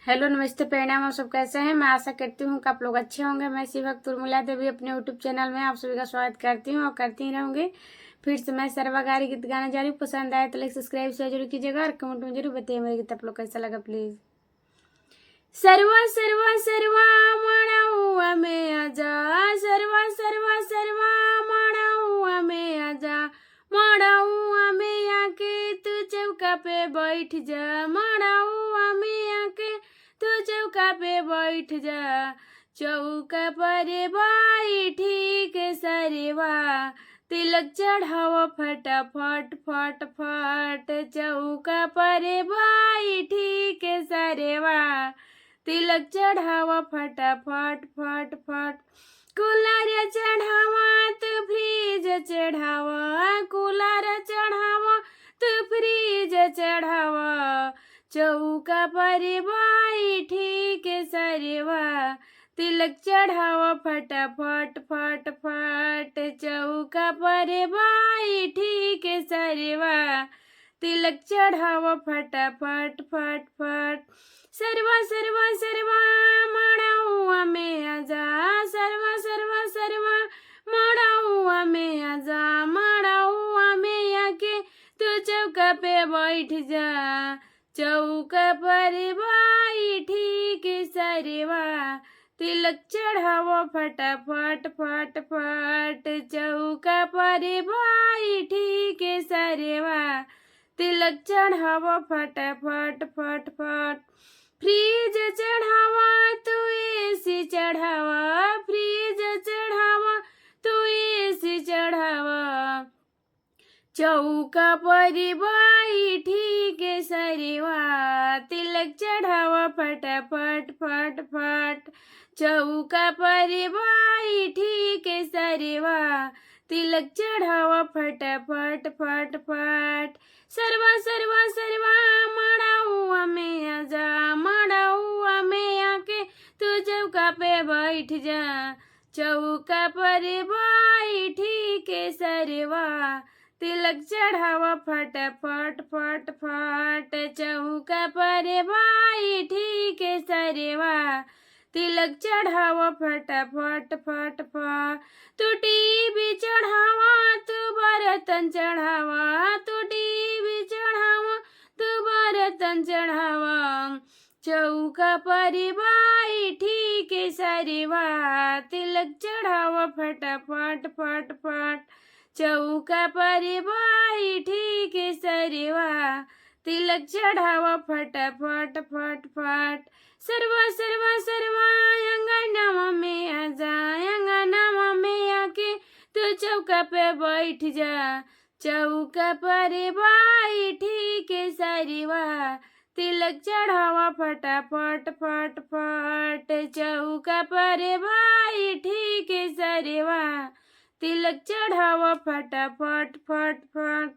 Hello नमस्ते प्रणाम। आप सब कैसे हैं? मैं आशा करती हूँ कि आप लोग अच्छे होंगे। मैं शिव भक्त उर्मिला देवी अपने यूट्यूब चैनल में आप सभी का स्वागत करती हूँ और करती ही रहूँगी। फिर से मैं सर्वगारी गीत गाना जा रही हूँ। पसंद आए तो लाइक सब्सक्राइब शेयर जरूर कीजिएगा और कमेंट में जरूर बताइए मेरे गीत आप लोग कैसा लगा प्लीज़। सर्वा सर्वा सर्वा मनाऊँ में आजा, सर्वा सर्वा सर्वा मनाऊँ में आजा, मनाऊँ में आके तू चौका पे बैठ जा, मनाऊँ में आके तू चौका पे बैठ जा, चौका पर बैठी के सरेवा तिलक चढ़ाओ फटाफट फट फट, चौका पर बैठी के सरेवा तिलक चढ़ावा फटाफट फट फट, कूलर चढ़ावा तो फ्रीज चढ़ावा, कूलर चढ़ावा तो फ्रीज चढ़ावा, चौका पर बैठी के सरेवा तिलक चढ़ावा फटाफट फट फट, चौका पर बैठी के सरेवा तिलक चढ़ावा फटाफट फट फट, सर्वा सर्वा सर्वा मनाऊँ में आजा, सर्वा सर्वा सर्वा मनाऊँ में आजा, मनाऊँ में आके तू चौका पे बैठ जा, चौका पर बैठी के सरेवा तिलक चढ़ाओ फटाफट फट फट, चौका पर बैठी के सरेवा तिलक चढ़ाओ फटाफट फट फट, फ्रीज चढ़ावा तू एसी चढ़ावा, फ्रीज चढ़ावा तू एसी चढ़ावा, चौका पर बैठी के सरेवा तिलक चढ़ावा फटाफट फट फट, चौका पर बैठी के सरेवा तिलक चढ़ावा फटाफट फट फट, सर्वा सर्वा सर्वा मनाऊँ में आजा, मनाऊँ में आके तू चौका पे बैठ जा, चौका पर बैठी के सरेवा तिलक चढ़ावा फटाफट फट फट, चौका पर बैठी के सरेवा तिलक चढ़ावा फटाफट फट फट, तू टीवी चढ़ावा तू बर्तन चढ़ावा, तू टीवी चढ़ावा तू बर्तन चढ़ावा, चौका पर बैठी के सरेवा तिलक चढ़ावा फटाफट फट फट, चौका पर बैठी के सरेवा तिलक चढ़ावा फटाफट फट फट, सर्वा सर्वा सर्वा अंगनामा में आजा, अंगनामा में आके तू चौका पे बैठ जा, चौका पर बैठी के सरेवा तिलक चढ़ावा फटाफट फट फट, चौका पर बैठी के सरेवा तिलक चढ़ावा फटाफट फट फट।